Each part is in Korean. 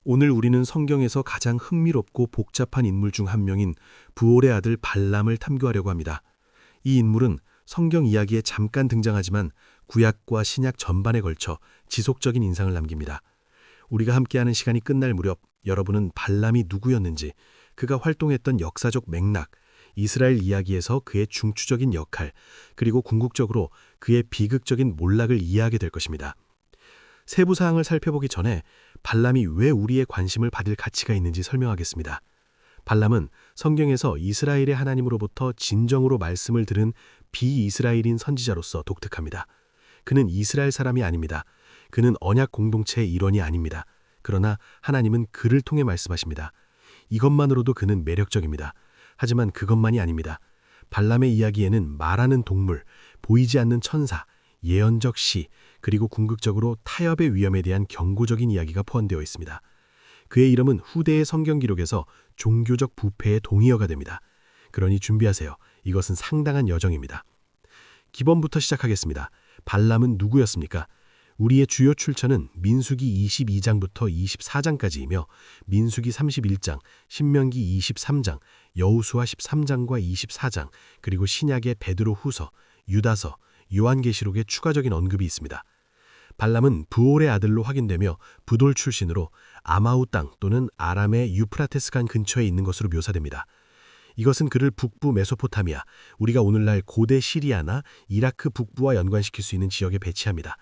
오늘 우리는 성경에서 가장 흥미롭고 복잡한 인물 중 한 명인 부올의 아들 발람을 탐구하려고 합니다. 이 인물은 성경 이야기에 잠깐 등장하지만 구약과 신약 전반에 걸쳐 지속적인 인상을 남깁니다. 우리가 함께하는 시간이 끝날 무렵 여러분은 발람이 누구였는지, 그가 활동했던 역사적 맥락, 이스라엘 이야기에서 그의 중추적인 역할, 그리고 궁극적으로 그의 비극적인 몰락을 이해하게 될 것입니다. 세부 사항을 살펴보기 전에 발람이 왜 우리의 관심을 받을 가치가 있는지 설명하겠습니다. 발람은 성경에서 이스라엘의 하나님으로부터 진정으로 말씀을 들은 비이스라엘인 선지자로서 독특합니다. 그는 이스라엘 사람이 아닙니다. 그는 언약 공동체의 일원이 아닙니다. 그러나 하나님은 그를 통해 말씀하십니다. 이것만으로도 그는 매력적입니다. 하지만 그것만이 아닙니다. 발람의 이야기에는 말하는 동물, 보이지 않는 천사, 예언적 시, 그리고 궁극적으로 타협의 위험에 대한 경고적인 이야기가 포함되어 있습니다. 그의 이름은 후대의 성경 기록에서 종교적 부패의 동의어가 됩니다. 그러니 준비하세요. 이것은 상당한 여정입니다. 기본부터 시작하겠습니다. 발람은 누구였습니까? 우리의 주요 출처는 민수기 22장부터 24장까지이며 민수기 31장, 신명기 23장, 여호수아 13장과 24장, 그리고 신약의 베드로 후서, 유다서, 요한계시록에 추가적인 언급이 있습니다. 발람은 부올의 아들로 확인되며 부돌 출신으로 아마우 땅 또는 아람의 유프라테스강 근처에 있는 것으로 묘사됩니다. 이것은 그를 북부 메소포타미아, 우리가 오늘날 고대 시리아나 이라크 북부와 연관시킬 수 있는 지역에 배치합니다.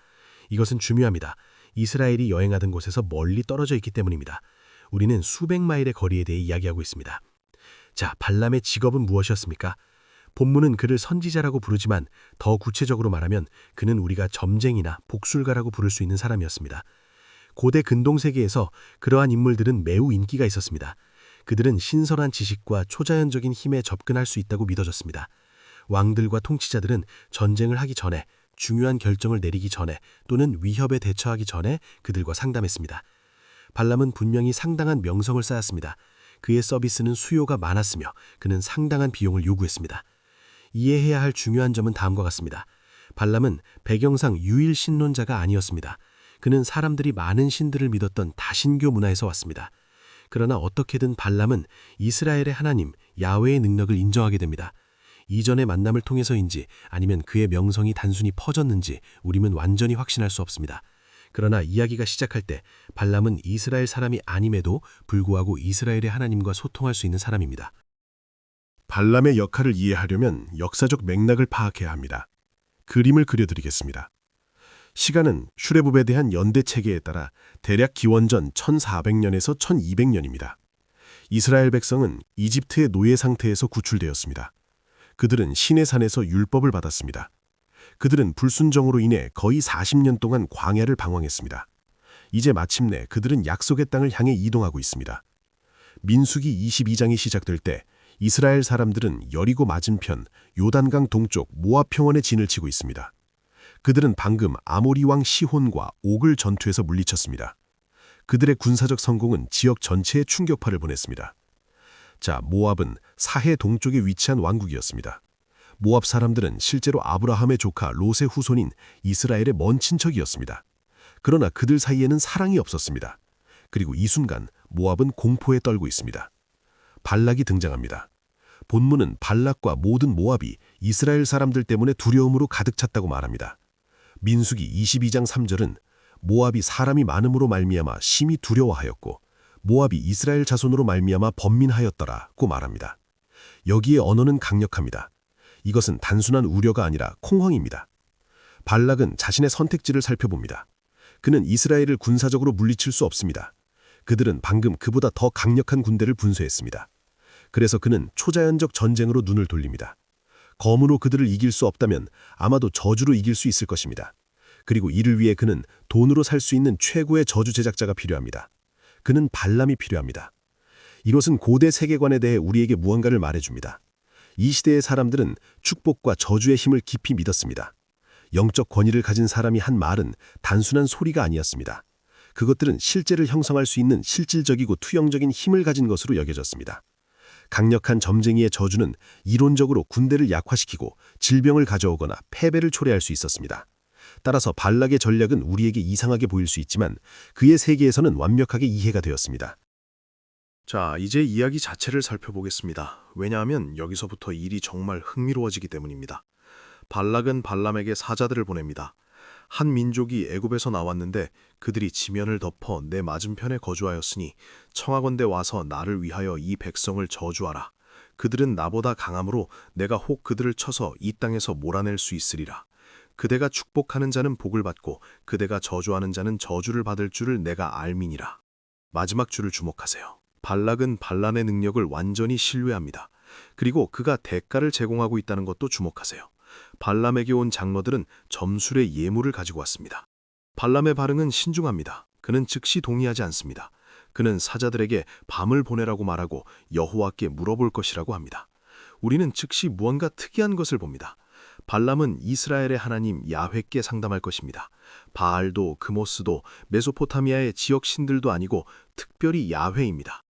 이것은 중요합니다. 이스라엘이 여행하던 곳에서 멀리 떨어져 있기 때문입니다. 우리는 수백 마일의 거리에 대해 이야기하고 있습니다. 자, 발람의 직업은 무엇이었습니까? 본문은 그를 선지자라고 부르지만 더 구체적으로 말하면 그는 우리가 점쟁이나 복술가라고 부를 수 있는 사람이었습니다. 고대 근동세계에서 그러한 인물들은 매우 인기가 있었습니다. 그들은 신선한 지식과 초자연적인 힘에 접근할 수 있다고 믿어졌습니다. 왕들과 통치자들은 전쟁을 하기 전에, 중요한 결정을 내리기 전에 또는 위협에 대처하기 전에 그들과 상담했습니다. 발람은 분명히 상당한 명성을 쌓았습니다. 그의 서비스는 수요가 많았으며 그는 상당한 비용을 요구했습니다. 이해해야 할 중요한 점은 다음과 같습니다. 발람은 배경상 유일 신론자가 아니었습니다. 그는 사람들이 많은 신들을 믿었던 다신교 문화에서 왔습니다. 그러나 어떻게든 발람은 이스라엘의 하나님 야훼의 능력을 인정하게 됩니다. 이전의 만남을 통해서인지 아니면 그의 명성이 단순히 퍼졌는지 우리는 완전히 확신할 수 없습니다. 그러나 이야기가 시작할 때 발람은 이스라엘 사람이 아님에도 불구하고 이스라엘의 하나님과 소통할 수 있는 사람입니다. 발람의 역할을 이해하려면 역사적 맥락을 파악해야 합니다. 그림을 그려드리겠습니다. 시간은 슈레브에 대한 연대 체계에 따라 대략 기원전 1400년에서 1200년입니다. 이스라엘 백성은 이집트의 노예 상태에서 구출되었습니다. 그들은 시내산에서 율법을 받았습니다. 그들은 불순종으로 인해 거의 40년 동안 광야를 방황했습니다. 이제 마침내 그들은 약속의 땅을 향해 이동하고 있습니다. 민수기 22장이 시작될 때 이스라엘 사람들은 여리고 맞은편 요단강 동쪽 모압 평원에 진을 치고 있습니다. 그들은 방금 아모리 왕 시혼과 옥을 전투에서 물리쳤습니다. 그들의 군사적 성공은 지역 전체에 충격파를 보냈습니다. 자, 모압은 사해 동쪽에 위치한 왕국이었습니다. 모압 사람들은 실제로 아브라함의 조카 롯의 후손인 이스라엘의 먼 친척이었습니다. 그러나 그들 사이에는 사랑이 없었습니다. 그리고 이 순간 모압은 공포에 떨고 있습니다. 발락이 등장합니다. 본문은 발락과 모든 모압이 이스라엘 사람들 때문에 두려움으로 가득 찼다고 말합니다. 민수기 22장 3절은 모압이 사람이 많음으로 말미암아 심히 두려워하였고 모압이 이스라엘 자손으로 말미암아 번민하였더라고 말합니다. 여기에 언어는 강력합니다. 이것은 단순한 우려가 아니라 공황입니다. 발락은 자신의 선택지를 살펴봅니다. 그는 이스라엘을 군사적으로 물리칠 수 없습니다. 그들은 방금 그보다 더 강력한 군대를 분쇄했습니다. 그래서 그는 초자연적 전쟁으로 눈을 돌립니다. 검으로 그들을 이길 수 없다면 아마도 저주로 이길 수 있을 것입니다. 그리고 이를 위해 그는 돈으로 살 수 있는 최고의 저주 제작자가 필요합니다. 그는 발람이 필요합니다. 이것은 고대 세계관에 대해 우리에게 무언가를 말해줍니다. 이 시대의 사람들은 축복과 저주의 힘을 깊이 믿었습니다. 영적 권위를 가진 사람이 한 말은 단순한 소리가 아니었습니다. 그것들은 실제를 형성할 수 있는 실질적이고 투영적인 힘을 가진 것으로 여겨졌습니다. 강력한 점쟁이의 저주는 이론적으로 군대를 약화시키고 질병을 가져오거나 패배를 초래할 수 있었습니다. 따라서 발락의 전략은 우리에게 이상하게 보일 수 있지만 그의 세계에서는 완벽하게 이해가 되었습니다. 자, 이제 이야기 자체를 살펴보겠습니다. 왜냐하면 여기서부터 일이 정말 흥미로워지기 때문입니다. 발락은 발람에게 사자들을 보냅니다. 한 민족이 애굽에서 나왔는데 그들이 지면을 덮어 내 맞은편에 거주하였으니 청하건대 와서 나를 위하여 이 백성을 저주하라. 그들은 나보다 강함으로 내가 혹 그들을 쳐서 이 땅에서 몰아낼 수 있으리라. 그대가 축복하는 자는 복을 받고 그대가 저주하는 자는 저주를 받을 줄을 내가 알미니라. 마지막 줄을 주목하세요. 발락은 발람의 능력을 완전히 신뢰합니다. 그리고 그가 대가를 제공하고 있다는 것도 주목하세요. 발람에게 온 장로들은 점술의 예물을 가지고 왔습니다. 발람의 반응은 신중합니다. 그는 즉시 동의하지 않습니다. 그는 사자들에게 밤을 보내라고 말하고 여호와께 물어볼 것이라고 합니다. 우리는 즉시 무언가 특이한 것을 봅니다. 발람은 이스라엘의 하나님 야훼께 상담할 것입니다. 바알도 그모스도 메소포타미아의 지역 신들도 아니고 특별히 야훼입니다.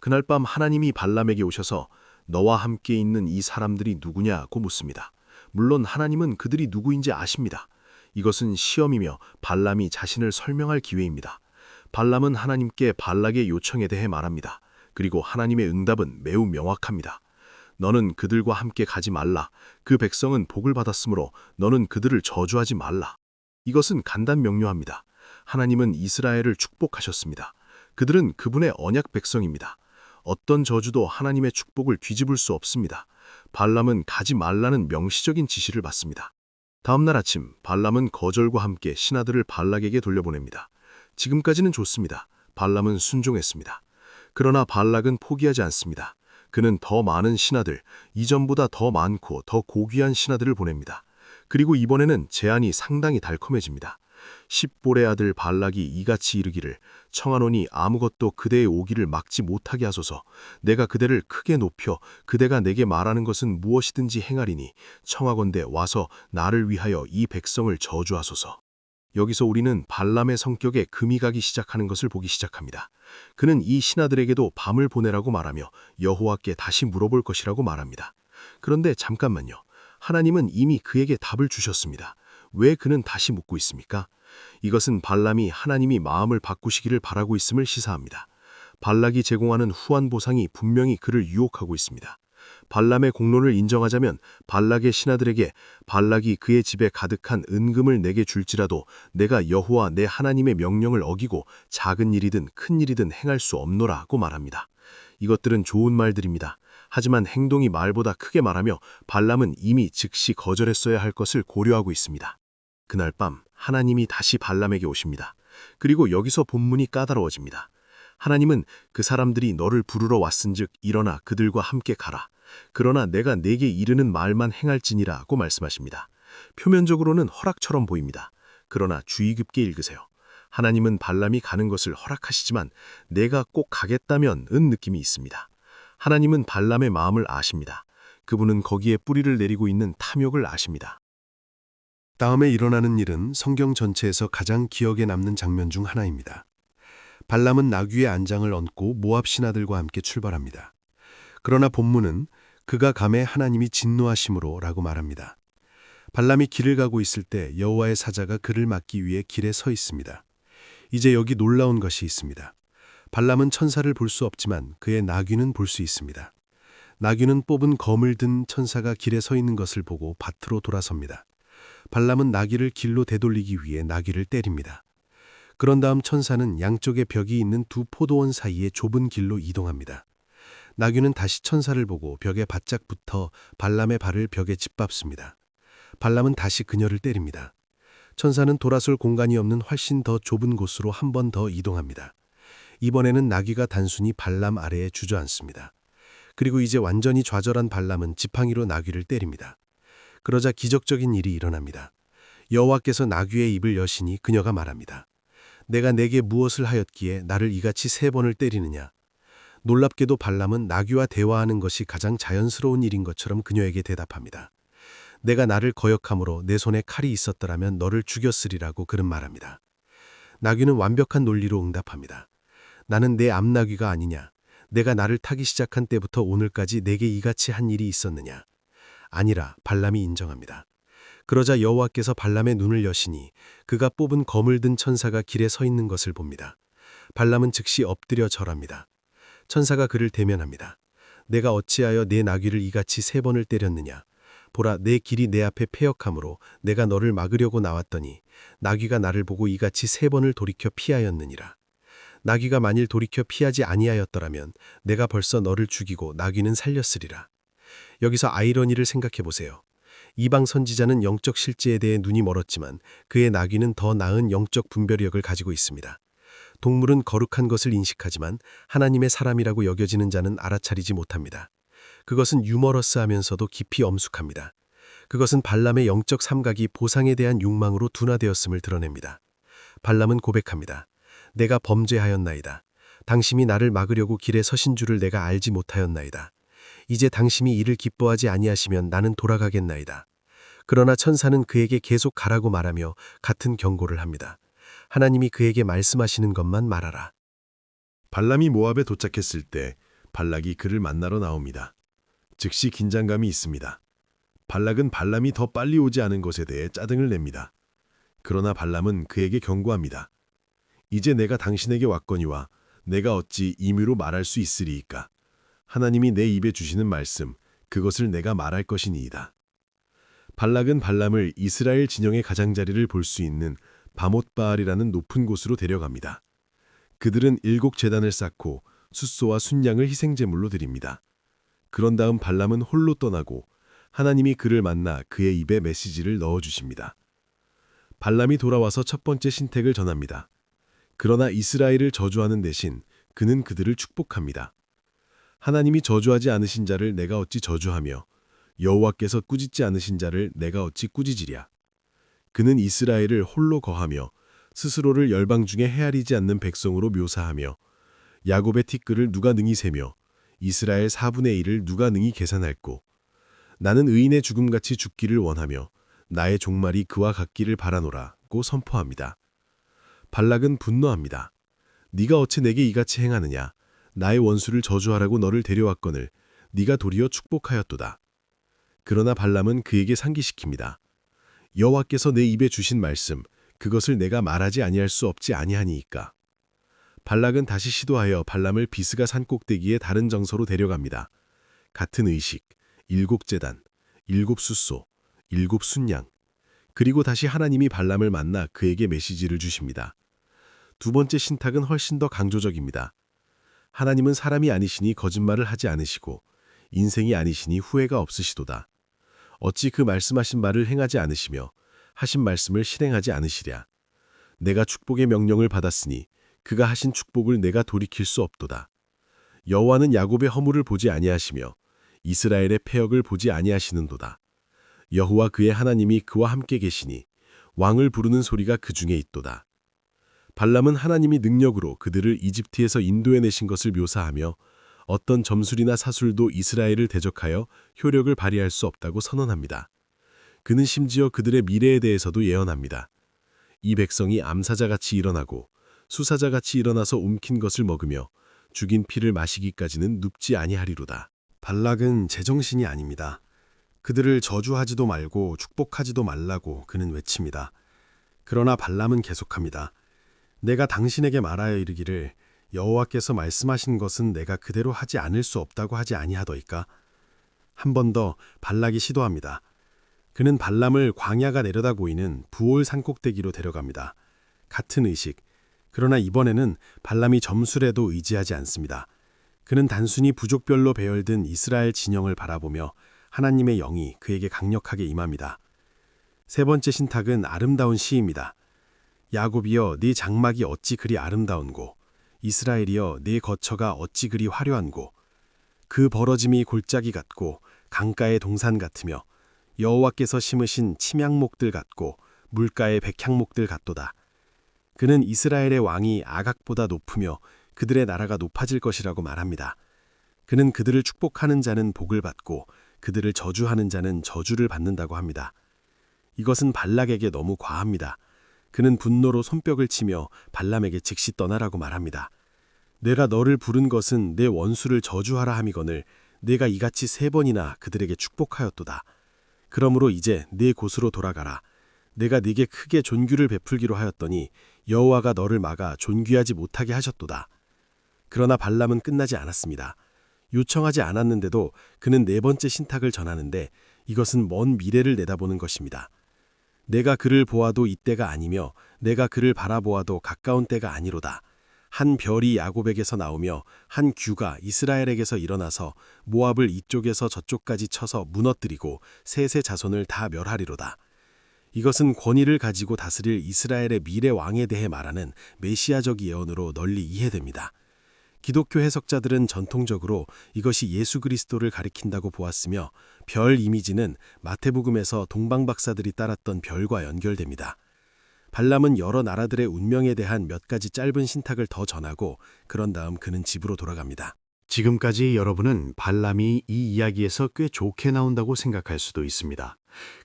그날 밤 하나님이 발람에게 오셔서 너와 함께 있는 이 사람들이 누구냐고 묻습니다. 물론 하나님은 그들이 누구인지 아십니다. 이것은 시험이며 발람이 자신을 설명할 기회입니다. 발람은 하나님께 발락의 요청에 대해 말합니다. 그리고 하나님의 응답은 매우 명확합니다. 너는 그들과 함께 가지 말라. 그 백성은 복을 받았으므로 너는 그들을 저주하지 말라. 이것은 간단명료합니다. 하나님은 이스라엘을 축복하셨습니다. 그들은 그분의 언약 백성입니다. 어떤 저주도 하나님의 축복을 뒤집을 수 없습니다. 발람은 가지 말라는 명시적인 지시를 받습니다. 다음 날 아침 발람은 거절과 함께 신하들을 발락에게 돌려보냅니다. 지금까지는 좋습니다. 발람은 순종했습니다. 그러나 발락은 포기하지 않습니다. 그는 더 많은 신하들, 이전보다 더 많고 더 고귀한 신하들을 보냅니다. 그리고 이번에는 제안이 상당히 달콤해집니다. 십볼의 아들 발락이 이같이 이르기를 청하노니 아무것도 그대의 오기를 막지 못하게 하소서. 내가 그대를 크게 높여 그대가 내게 말하는 것은 무엇이든지 행하리니 청하건대 와서 나를 위하여 이 백성을 저주하소서. 여기서 우리는 발람의 성격에 금이 가기 시작하는 것을 보기 시작합니다. 그는 이 신하들에게도 밤을 보내라고 말하며 여호와께 다시 물어볼 것이라고 말합니다. 그런데 잠깐만요. 하나님은 이미 그에게 답을 주셨습니다. 왜 그는 다시 묻고 있습니까? 이것은 발람이 하나님이 마음을 바꾸시기를 바라고 있음을 시사합니다. 발락이 제공하는 후한 보상이 분명히 그를 유혹하고 있습니다. 발람의 공로를 인정하자면 발락의 신하들에게 발락이 그의 집에 가득한 은금을 내게 줄지라도 내가 여호와 내 하나님의 명령을 어기고 작은 일이든 큰 일이든 행할 수 없노라고 말합니다. 이것들은 좋은 말들입니다. 하지만 행동이 말보다 크게 말하며 발람은 이미 즉시 거절했어야 할 것을 고려하고 있습니다. 그날 밤 하나님이 다시 발람에게 오십니다. 그리고 여기서 본문이 까다로워집니다. 하나님은 그 사람들이 너를 부르러 왔은즉 일어나 그들과 함께 가라. 그러나 내가 네게 이르는 말만 행할지니라고 말씀하십니다. 표면적으로는 허락처럼 보입니다. 그러나 주의 깊게 읽으세요. 하나님은 발람이 가는 것을 허락하시지만 내가 꼭 가겠다면 은 느낌이 있습니다. 하나님은 발람의 마음을 아십니다. 그분은 거기에 뿌리를 내리고 있는 탐욕을 아십니다. 다음에 일어나는 일은 성경 전체에서 가장 기억에 남는 장면 중 하나입니다. 발람은 나귀의 안장을 얹고 모압 신하들과 함께 출발합니다. 그러나 본문은 그가 감에 하나님이 진노하심으로 라고 말합니다. 발람이 길을 가고 있을 때 여호와의 사자가 그를 막기 위해 길에 서 있습니다. 이제 여기 놀라운 것이 있습니다. 발람은 천사를 볼 수 없지만 그의 나귀는 볼 수 있습니다. 나귀는 뽑은 검을 든 천사가 길에 서 있는 것을 보고 밭으로 돌아섭니다. 발람은 나귀를 길로 되돌리기 위해 나귀를 때립니다. 그런 다음 천사는 양쪽에 벽이 있는 두 포도원 사이의 좁은 길로 이동합니다. 나귀는 다시 천사를 보고 벽에 바짝 붙어 발람의 발을 벽에 짓밟습니다. 발람은 다시 그녀를 때립니다. 천사는 돌아설 공간이 없는 훨씬 더 좁은 곳으로 한 번 더 이동합니다. 이번에는 나귀가 단순히 발람 아래에 주저앉습니다. 그리고 이제 완전히 좌절한 발람은 지팡이로 나귀를 때립니다. 그러자 기적적인 일이 일어납니다. 여호와께서 나귀의 입을 여시니 그녀가 말합니다. 내가 내게 무엇을 하였기에 나를 이같이 3번을 때리느냐. 놀랍게도 발람은 나귀와 대화하는 것이 가장 자연스러운 일인 것처럼 그녀에게 대답합니다. 내가 나를 거역함으로 내 손에 칼이 있었더라면 너를 죽였으리라고 그는 말합니다. 나귀는 완벽한 논리로 응답합니다. 나는 내 암나귀가 아니냐. 내가 나를 타기 시작한 때부터 오늘까지 내게 이같이 한 일이 있었느냐. 아니라 발람이 인정합니다. 그러자 여호와께서 발람의 눈을 여시니 그가 뽑은 검을 든 천사가 길에 서 있는 것을 봅니다. 발람은 즉시 엎드려 절합니다. 천사가 그를 대면합니다. 내가 어찌하여 내 나귀를 이같이 3번을 때렸느냐? 보라, 내 길이 내 앞에 패역함으로 내가 너를 막으려고 나왔더니 나귀가 나를 보고 이같이 3번을 돌이켜 피하였느니라. 나귀가 만일 돌이켜 피하지 아니하였더라면 내가 벌써 너를 죽이고 나귀는 살렸으리라. 여기서 아이러니를 생각해 보세요. 이방 선지자는 영적 실제에 대해 눈이 멀었지만 그의 나귀는 더 나은 영적 분별력을 가지고 있습니다. 동물은 거룩한 것을 인식하지만 하나님의 사람이라고 여겨지는 자는 알아차리지 못합니다. 그것은 유머러스하면서도 깊이 엄숙합니다. 그것은 발람의 영적 삼각이 보상에 대한 욕망으로 둔화되었음을 드러냅니다. 발람은 고백합니다. 내가 범죄하였나이다. 당신이 나를 막으려고 길에 서신 줄을 내가 알지 못하였나이다. 이제 당신이 이를 기뻐하지 아니하시면 나는 돌아가겠나이다. 그러나 천사는 그에게 계속 가라고 말하며 같은 경고를 합니다. 하나님이 그에게 말씀하시는 것만 말하라. 발람이 모압에 도착했을 때 발락이 그를 만나러 나옵니다. 즉시 긴장감이 있습니다. 발락은 발람이 더 빨리 오지 않은 것에 대해 짜증을 냅니다. 그러나 발람은 그에게 경고합니다. 이제 내가 당신에게 왔거니와 내가 어찌 임의로 말할 수 있으리이까? 하나님이 내 입에 주시는 말씀, 그것을 내가 말할 것이니이다. 발락은 발람을 이스라엘 진영의 가장자리를 볼 수 있는 바못바알이라는 높은 곳으로 데려갑니다. 그들은 7제단을 쌓고 숫소와 순양을 희생제물로 드립니다. 그런 다음 발람은 홀로 떠나고 하나님이 그를 만나 그의 입에 메시지를 넣어주십니다. 발람이 돌아와서 첫 번째 신택을 전합니다. 그러나 이스라엘을 저주하는 대신 그는 그들을 축복합니다. 하나님이 저주하지 않으신 자를 내가 어찌 저주하며 여호와께서 꾸짖지 않으신 자를 내가 어찌 꾸짖으랴. 그는 이스라엘을 홀로 거하며 스스로를 열방 중에 헤아리지 않는 백성으로 묘사하며 야곱의 티끌을 누가 능히 세며 이스라엘 4분의 1을 누가 능히 계산할꼬. 나는 의인의 죽음같이 죽기를 원하며 나의 종말이 그와 같기를 바라노라고 선포합니다. 발락은 분노합니다. 네가 어찌 내게 이같이 행하느냐. 나의 원수를 저주하라고 너를 데려왔거늘 네가 도리어 축복하였도다. 그러나 발람은 그에게 상기시킵니다. 여호와께서 내 입에 주신 말씀, 그것을 내가 말하지 아니할 수 없지 아니하니이까. 발락은 다시 시도하여 발람을 비스가 산 꼭대기의 다른 정서로 데려갑니다. 같은 의식, 7제단, 7숫소, 7순양, 그리고 다시 하나님이 발람을 만나 그에게 메시지를 주십니다. 두 번째 신탁은 훨씬 더 강조적입니다. 하나님은 사람이 아니시니 거짓말을 하지 않으시고 인생이 아니시니 후회가 없으시도다. 어찌 그 말씀하신 말을 행하지 않으시며 하신 말씀을 실행하지 않으시랴. 내가 축복의 명령을 받았으니 그가 하신 축복을 내가 돌이킬 수 없도다. 여호와는 야곱의 허물을 보지 아니하시며 이스라엘의 패역을 보지 아니하시는도다. 여호와 그의 하나님이 그와 함께 계시니 왕을 부르는 소리가 그 중에 있도다. 발람은 하나님이 능력으로 그들을 이집트에서 인도해내신 것을 묘사하며 어떤 점술이나 사술도 이스라엘을 대적하여 효력을 발휘할 수 없다고 선언합니다. 그는 심지어 그들의 미래에 대해서도 예언합니다. 이 백성이 암사자같이 일어나고 수사자같이 일어나서 움킨 것을 먹으며 죽인 피를 마시기까지는 눕지 아니하리로다. 발락은 제정신이 아닙니다. 그들을 저주하지도 말고 축복하지도 말라고 그는 외칩니다. 그러나 발람은 계속합니다. 내가 당신에게 말하여 이르기를 여호와께서 말씀하신 것은 내가 그대로 하지 않을 수 없다고 하지 아니하더이까. 한 번 더 발락이 시도합니다. 그는 발람을 광야가 내려다 보이는 부올 산꼭대기로 데려갑니다. 같은 의식. 그러나 이번에는 발람이 점술에도 의지하지 않습니다. 그는 단순히 부족별로 배열된 이스라엘 진영을 바라보며 하나님의 영이 그에게 강력하게 임합니다. 세 번째 신탁은 아름다운 시입니다. 야곱이여 네 장막이 어찌 그리 아름다운고 이스라엘이여 네 거처가 어찌 그리 화려한고 그 벌어짐이 골짜기 같고 강가의 동산 같으며 여호와께서 심으신 침향목들 같고 물가의 백향목들 같도다. 그는 이스라엘의 왕이 아각보다 높으며 그들의 나라가 높아질 것이라고 말합니다. 그는 그들을 축복하는 자는 복을 받고 그들을 저주하는 자는 저주를 받는다고 합니다. 이것은 발락에게 너무 과합니다. 그는 분노로 손뼉을 치며 발람에게 즉시 떠나라고 말합니다. 내가 너를 부른 것은 내 원수를 저주하라 함이거늘 내가 이같이 3번이나 그들에게 축복하였도다. 그러므로 이제 네 곳으로 돌아가라. 내가 네게 크게 존귀를 베풀기로 하였더니 여호와가 너를 막아 존귀하지 못하게 하셨도다. 그러나 발람은 끝나지 않았습니다. 요청하지 않았는데도 그는 네 번째 신탁을 전하는데 이것은 먼 미래를 내다보는 것입니다. 내가 그를 보아도 이때가 아니며 내가 그를 바라보아도 가까운 때가 아니로다. 한 별이 야곱에게서 나오며 한 규가 이스라엘에게서 일어나서 모압을 이쪽에서 저쪽까지 쳐서 무너뜨리고 셋의 자손을 다 멸하리로다. 이것은 권위를 가지고 다스릴 이스라엘의 미래 왕에 대해 말하는 메시아적 예언으로 널리 이해됩니다. 기독교 해석자들은 전통적으로 이것이 예수 그리스도를 가리킨다고 보았으며 별 이미지는 마태복음에서 동방박사들이 따랐던 별과 연결됩니다. 발람은 여러 나라들의 운명에 대한 몇 가지 짧은 신탁을 더 전하고 그런 다음 그는 집으로 돌아갑니다. 지금까지 여러분은 발람이 이 이야기에서 꽤 좋게 나온다고 생각할 수도 있습니다.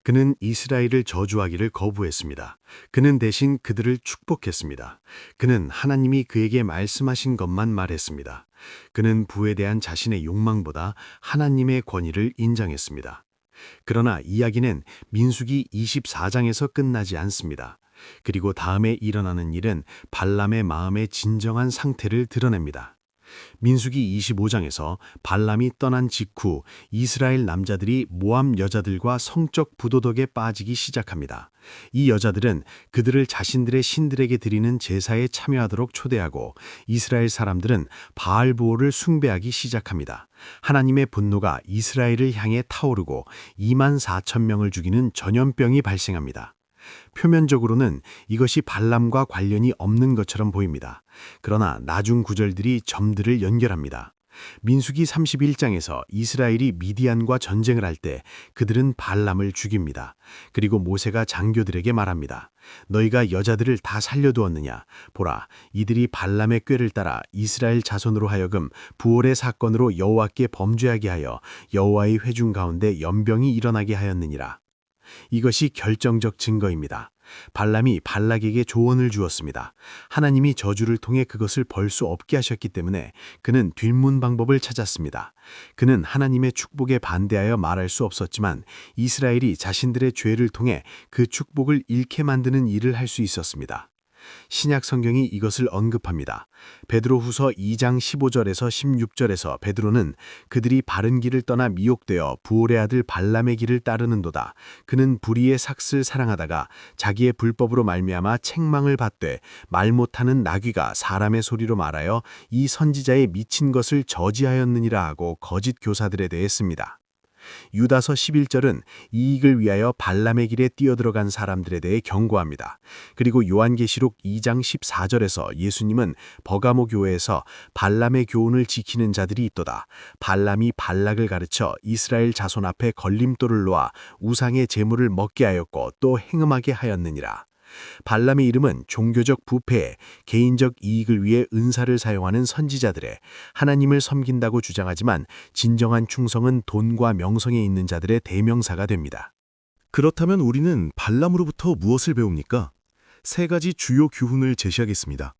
그는 이스라엘을 저주하기를 거부했습니다. 그는 대신 그들을 축복했습니다. 그는 하나님이 그에게 말씀하신 것만 말했습니다. 그는 부에 대한 자신의 욕망보다 하나님의 권위를 인정했습니다. 그러나 이야기는 민수기 24장에서 끝나지 않습니다. 그리고 다음에 일어나는 일은 발람의 마음의 진정한 상태를 드러냅니다. 민수기 25장에서 발람이 떠난 직후 이스라엘 남자들이 모압 여자들과 성적 부도덕에 빠지기 시작합니다. 이 여자들은 그들을 자신들의 신들에게 드리는 제사에 참여하도록 초대하고 이스라엘 사람들은 바알보올을 숭배하기 시작합니다. 하나님의 분노가 이스라엘을 향해 타오르고 2만 4천 명을 죽이는 전염병이 발생합니다. 표면적으로는 이것이 발람과 관련이 없는 것처럼 보입니다. 그러나 나중 구절들이 점들을 연결합니다. 민수기 31장에서 이스라엘이 미디안과 전쟁을 할 때 그들은 발람을 죽입니다. 그리고 모세가 장교들에게 말합니다. 너희가 여자들을 다 살려두었느냐? 보라, 이들이 발람의 꾀를 따라 이스라엘 자손으로 하여금 부올의 사건으로 여호와께 범죄하게 하여 여호와의 회중 가운데 연병이 일어나게 하였느니라. 이것이 결정적 증거입니다. 발람이 발락에게 조언을 주었습니다. 하나님이 저주를 통해 그것을 벌 수 없게 하셨기 때문에 그는 뒷문 방법을 찾았습니다. 그는 하나님의 축복에 반대하여 말할 수 없었지만 이스라엘이 자신들의 죄를 통해 그 축복을 잃게 만드는 일을 할 수 있었습니다. 신약 성경이 이것을 언급합니다. 베드로후서 2장 15절에서 16절에서 베드로는 그들이 바른 길을 떠나 미혹되어 부올의 아들 발람의 길을 따르는도다. 그는 불의의 삭슬 사랑하다가 자기의 불법으로 말미암아 책망을 받되 말 못하는 나귀가 사람의 소리로 말하여 이 선지자의 미친 것을 저지하였느니라 하고 거짓 교사들에 대해 씁니다. 유다서 11절은 이익을 위하여 발람의 길에 뛰어들어간 사람들에 대해 경고합니다. 그리고 요한계시록 2장 14절에서 예수님은 버가모 교회에서 발람의 교훈을 지키는 자들이 있도다. 발람이 발락을 가르쳐 이스라엘 자손 앞에 걸림돌을 놓아 우상의 제물을 먹게 하였고 또 행음하게 하였느니라. 발람의 이름은 종교적 부패에 개인적 이익을 위해 은사를 사용하는 선지자들의 하나님을 섬긴다고 주장하지만 진정한 충성은 돈과 명성에 있는 자들의 대명사가 됩니다. 그렇다면 우리는 발람으로부터 무엇을 배웁니까? 세 가지 주요 교훈을 제시하겠습니다.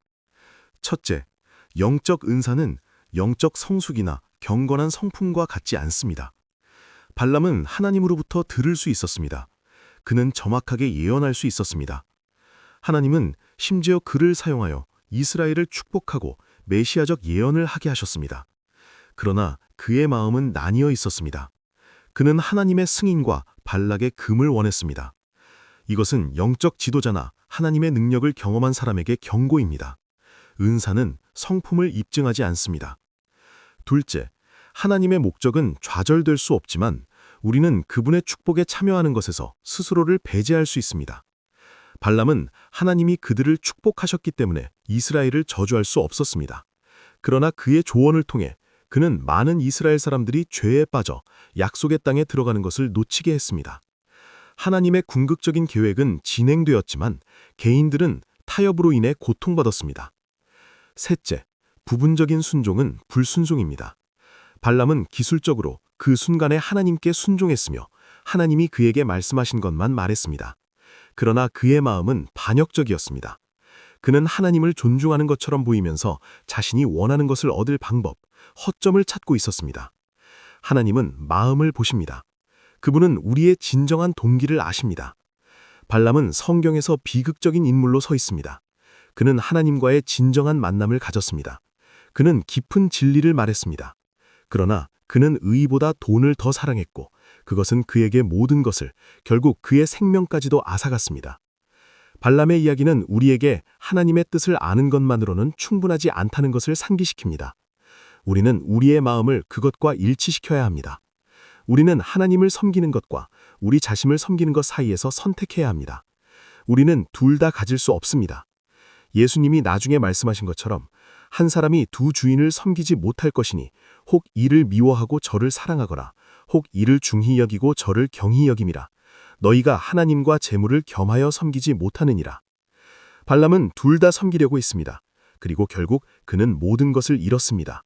첫째, 영적 은사는 영적 성숙이나 경건한 성품과 같지 않습니다. 발람은 하나님으로부터 들을 수 있었습니다. 그는 정확하게 예언할 수 있었습니다. 하나님은 심지어 그를 사용하여 이스라엘을 축복하고 메시아적 예언을 하게 하셨습니다. 그러나 그의 마음은 나뉘어 있었습니다. 그는 하나님의 승인과 발락의 금을 원했습니다. 이것은 영적 지도자나 하나님의 능력을 경험한 사람에게 경고입니다. 은사는 성품을 입증하지 않습니다. 둘째, 하나님의 목적은 좌절될 수 없지만 우리는 그분의 축복에 참여하는 것에서 스스로를 배제할 수 있습니다. 발람은 하나님이 그들을 축복하셨기 때문에 이스라엘을 저주할 수 없었습니다. 그러나 그의 조언을 통해 그는 많은 이스라엘 사람들이 죄에 빠져 약속의 땅에 들어가는 것을 놓치게 했습니다. 하나님의 궁극적인 계획은 진행되었지만 개인들은 타협으로 인해 고통받았습니다. 셋째, 부분적인 순종은 불순종입니다. 발람은 기술적으로 그 순간에 하나님께 순종했으며 하나님이 그에게 말씀하신 것만 말했습니다. 그러나 그의 마음은 반역적이었습니다. 그는 하나님을 존중하는 것처럼 보이면서 자신이 원하는 것을 얻을 방법, 허점을 찾고 있었습니다. 하나님은 마음을 보십니다. 그분은 우리의 진정한 동기를 아십니다. 발람은 성경에서 비극적인 인물로 서 있습니다. 그는 하나님과의 진정한 만남을 가졌습니다. 그는 깊은 진리를 말했습니다. 그러나 그는 의보다 돈을 더 사랑했고 그것은 그에게 모든 것을, 결국 그의 생명까지도 앗아갔습니다. 발람의 이야기는 우리에게 하나님의 뜻을 아는 것만으로는 충분하지 않다는 것을 상기시킵니다. 우리는 우리의 마음을 그것과 일치시켜야 합니다. 우리는 하나님을 섬기는 것과 우리 자신을 섬기는 것 사이에서 선택해야 합니다. 우리는 둘 다 가질 수 없습니다. 예수님이 나중에 말씀하신 것처럼 한 사람이 두 주인을 섬기지 못할 것이니 혹 이를 미워하고 저를 사랑하거나 혹 이를 중히 여기고 저를 경히 여김이라. 너희가 하나님과 재물을 겸하여 섬기지 못하느니라. 발람은 둘 다 섬기려고 했습니다. 그리고 결국 그는 모든 것을 잃었습니다.